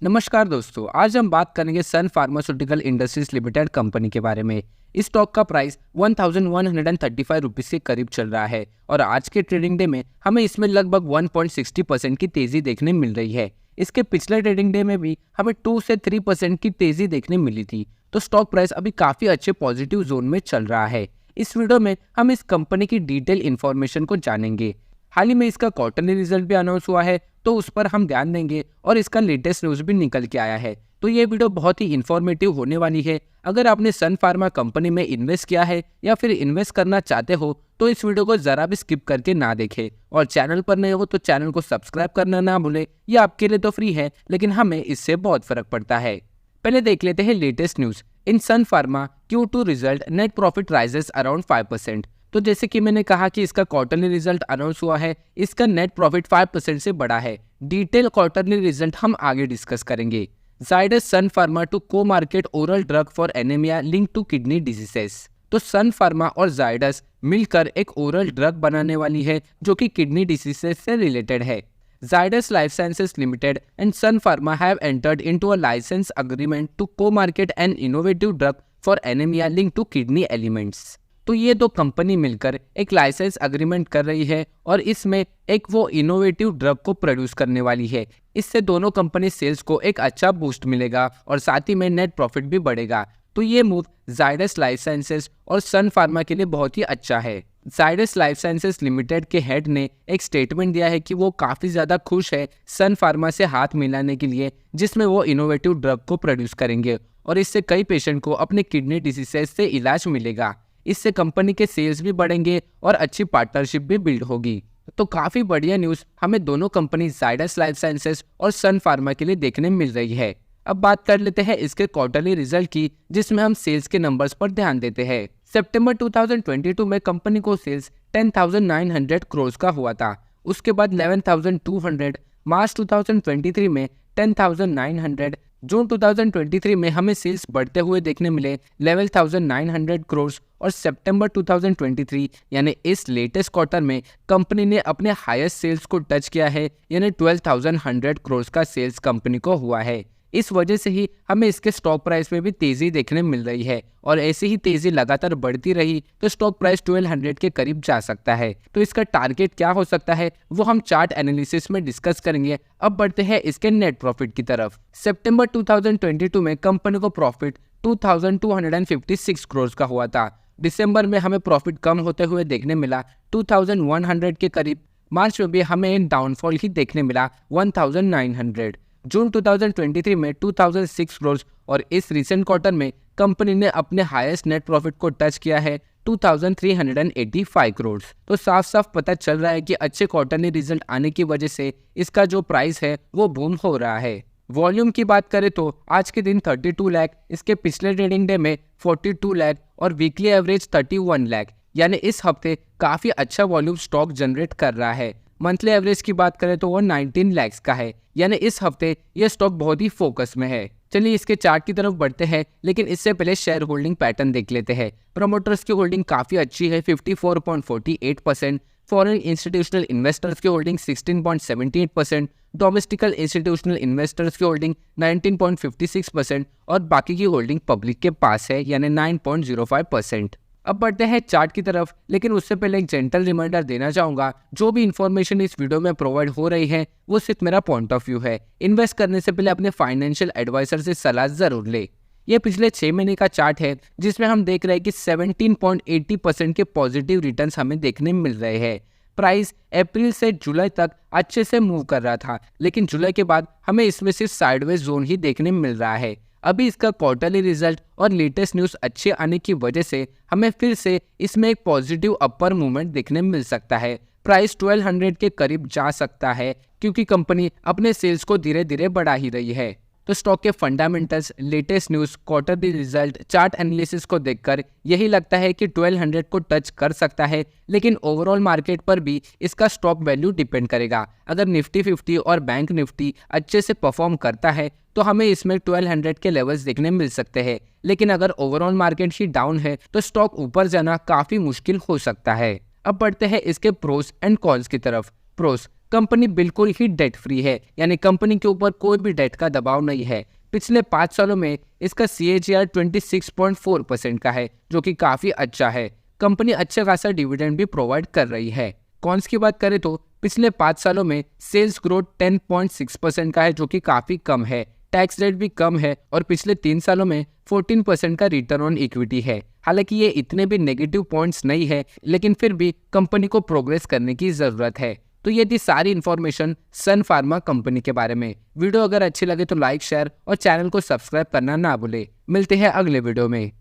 नमस्कार दोस्तों, आज हम बात करेंगे सन फार्मास्यूटिकल इंडस्ट्रीज लिमिटेड कंपनी के बारे में। इस स्टॉक का प्राइस 1135 रुपीस के करीब चल रहा है और आज के ट्रेडिंग डे में हमें इसमें लगभग 1.60% की तेजी देखने मिल रही है। इसके पिछले ट्रेडिंग डे में भी हमें 2 से 3% की तेजी देखने मिली थी, तो स्टॉक प्राइस अभी काफी अच्छे पॉजिटिव जोन में चल रहा है। इस वीडियो में हम इस कंपनी की डिटेल इन्फॉर्मेशन को जानेंगे। हाल ही में इसका क्वार्टरली रिजल्ट भी अनाउंस हुआ है, तो उस पर हम ध्यान देंगे और इसका लेटेस्ट न्यूज़ भी निकल के आया है। तो ये वीडियो बहुत ही इन्फॉर्मेटिव होने वाली है। अगर आपने सन फार्मा कंपनी में इन्वेस्ट किया है या फिर इन्वेस्ट करना चाहते हो तो इस वीडियो को जरा भी स्किप करके ना देखें और चैनल पर नए हो तो चैनल को सब्सक्राइब करना ना भूलें। ये आपके लिए तो फ्री है, लेकिन हमें इससे बहुत फर्क पड़ता है। पहले देख लेते हैं latest news. In Sun Pharma Q2 result net profit rises around 5%। तो जैसे कि मैंने कहा कि इसका क्वार्टरली रिजल्ट अनाउंस हुआ है, इसका नेट प्रॉफिट 5% से बढ़ा है। डिटेल क्वार्टरली रिजल्ट हम आगे डिस्कस करेंगे। Zydus Sun Pharma to co market oral drug for anaemia link to kidney diseases. तो सन फार्मा और जायडस मिलकर एक ओरल ड्रग बनाने वाली है जो कि किडनी डिजीजेस से रिलेटेड है। Zydus Life Sciences Limited and Sun Pharma have entered into a license agreement to co-market an innovative drug for anemia linked to kidney elements। तो ये दो कंपनी मिलकर एक लाइसेंस अग्रीमेंट कर रही है और इसमें एक वो इनोवेटिव ड्रग को प्रोड्यूस करने वाली है। इससे दोनों कंपनी सेल्स को एक अच्छा बूस्ट मिलेगा और साथ ही में नेट प्रॉफिट भी बढ़ेगा। तो ये मूव जायडस लाइफ साइंसेस और सन फार्मा के लिए बहुत ही अच्छा है। जायडस लाइफ साइंसेस लिमिटेड के हेड ने एक स्टेटमेंट दिया है कि वो काफ़ी ज़्यादा खुश है सन फार्मा से हाथ मिलाने के लिए, जिसमें वो इनोवेटिव ड्रग को प्रोड्यूस करेंगे और इससे कई पेशेंट को अपने किडनी डिसीजेस से इलाज मिलेगा। इससे कंपनी के सेल्स भी बढ़ेंगे और अच्छी पार्टनरशिप भी बिल्ड होगी। तो काफ़ी बढ़िया न्यूज़ हमें दोनों कंपनी जायडस लाइफ साइंसेस और सन फार्मा के लिए देखने मिल रही है। अब बात कर लेते हैं इसके क्वार्टरली रिजल्ट की, जिसमें हम सेल्स के नंबर्स पर ध्यान देते हैं। सितंबर 2022 में कंपनी को सेल्स 10,900 करोड़ का हुआ था। उसके बाद 11,200, मार्च 2023 में 10,900, जून 2023 में हमें सेल्स बढ़ते हुए देखने मिले 11,900 करोड़ और सितंबर 2023 यानी इस लेटेस्ट क्वार्टर में कंपनी ने अपने हाईएस्ट सेल्स को टच किया है, यानी 12,100 करोड़ का सेल्स कंपनी को हुआ है। इस वजह से ही हमें इसके स्टॉक प्राइस में भी तेजी देखने मिल रही है और ऐसे ही तेजी लगातार बढ़ती रही तो स्टॉक प्राइस 1200 के करीब जा सकता है। तो इसका टारगेट क्या हो सकता है वो हम चार्ट एनालिसिस में डिस्कस करेंगे। अब बढ़ते हैं इसके नेट प्रॉफिट की तरफ। सितंबर 2022 में कंपनी को प्रॉफिट 2,256 करोड़ का हुआ था। दिसंबर में हमें प्रॉफिट कम होते हुए देखने मिला 2,100 के करीब। मार्च में भी हमें एक डाउनफॉल ही देखने मिला 1,900। जून 2023 में 2,006 करोड़ और इस रिसेंट क्वार्टर में कंपनी ने अपने हाईएस्ट नेट प्रॉफिट को टच किया है 2,385 करोड़। तो साफ साफ पता चल रहा है कि अच्छे क्वार्टरली रिजल्ट आने की वजह से इसका जो प्राइस है वो बूम हो रहा है। वॉल्यूम की बात करें तो आज के दिन 32 लाख, इसके पिछले ट्रेडिंग डे में 42 लाख और वीकली एवरेज 31 लाख, यानी इस हफ्ते काफ़ी अच्छा वॉल्यूम स्टॉक जनरेट कर रहा है। मंथली एवरेज की बात करें तो वो 19 लाख का है, यानी इस हफ्ते ये स्टॉक बहुत ही फोकस में है। चलिए इसके चार्ट की तरफ बढ़ते हैं, लेकिन इससे पहले शेयर होल्डिंग पैटर्न देख लेते हैं। प्रमोटर्स की होल्डिंग काफ़ी अच्छी है 54.48%, फॉरेन इंस्टीट्यूशनल इन्वेस्टर्स की होल्डिंग 16.78%, डोमेस्टिकल इंस्टीट्यूशनल इन्वेस्टर्स की होल्डिंग 19.56% और बाकी की होल्डिंग पब्लिक के पास है, यानी 9.05%। अब बढ़ते हैं चार्ट की तरफ, लेकिन उससे पहले एक जेंटल रिमाइंडर देना चाहूंगा, जो भी इन्फॉर्मेशन इस वीडियो में प्रोवाइड हो रही है वो सिर्फ मेरा पॉइंट ऑफ व्यू है। इन्वेस्ट करने से पहले अपने फाइनेंशियल एडवाइजर से सलाह जरूर ले। ये पिछले 6 महीने का चार्ट है, जिसमें हम देख रहे हैं कि 17.80% के पॉजिटिव रिटर्न्स हमें देखने मिल रहे हैं। प्राइस अप्रैल से जुलाई तक अच्छे से मूव कर रहा था, लेकिन जुलाई के बाद हमें इसमें सिर्फ साइडवेज जोन ही देखने मिल रहा है। अभी इसका क्वार्टरली रिजल्ट और लेटेस्ट न्यूज़ अच्छे आने की वजह से हमें फिर से इसमें एक पॉजिटिव अपर मूवमेंट देखने मिल सकता है। प्राइस 1200 के करीब जा सकता है, क्योंकि कंपनी अपने सेल्स को धीरे धीरे बढ़ा ही रही है। तो स्टॉक के fundamentals, latest news, quarterly result, chart analysis को देखकर यही लगता है कि 1200 को टच कर सकता है, लेकिन ओवरऑल मार्केट पर भी इसका स्टॉक वैल्यू डिपेंड करेगा। अगर निफ्टी 50 और बैंक निफ्टी अच्छे से परफॉर्म करता है तो हमें इसमें 1200 के लेवल्स देखने मिल सकते हैं, लेकिन अगर ओवरऑल मार्केट ही डाउन है तो स्टॉक ऊपर जाना काफ़ी मुश्किल हो सकता है। अब बढ़ते हैं इसके प्रोस एंड कॉन्स की तरफ। प्रोस, कंपनी बिल्कुल ही डेट फ्री है, यानी कंपनी के ऊपर कोई भी डेट का दबाव नहीं है। पिछले 5 सालों में इसका CAGR 26.4% का है, जो कि काफी अच्छा है। कंपनी अच्छा खासा डिविडेंड भी प्रोवाइड कर रही है। कॉन्स की बात करें तो पिछले 5 सालों में सेल्स ग्रोथ 10.6% का है, जो कि काफी कम है। टैक्स रेट भी कम है और पिछले 3 सालों में 14% का रिटर्न ऑन इक्विटी है। हालांकि ये इतने भी नेगेटिव पॉइंट्स नहीं है, लेकिन फिर भी कंपनी को प्रोग्रेस करने की जरूरत है। तो ये थी सारी इन्फॉर्मेशन सन फार्मा कंपनी के बारे में। वीडियो अगर अच्छी लगे तो लाइक, शेयर और चैनल को सब्सक्राइब करना ना भूले। मिलते हैं अगले वीडियो में।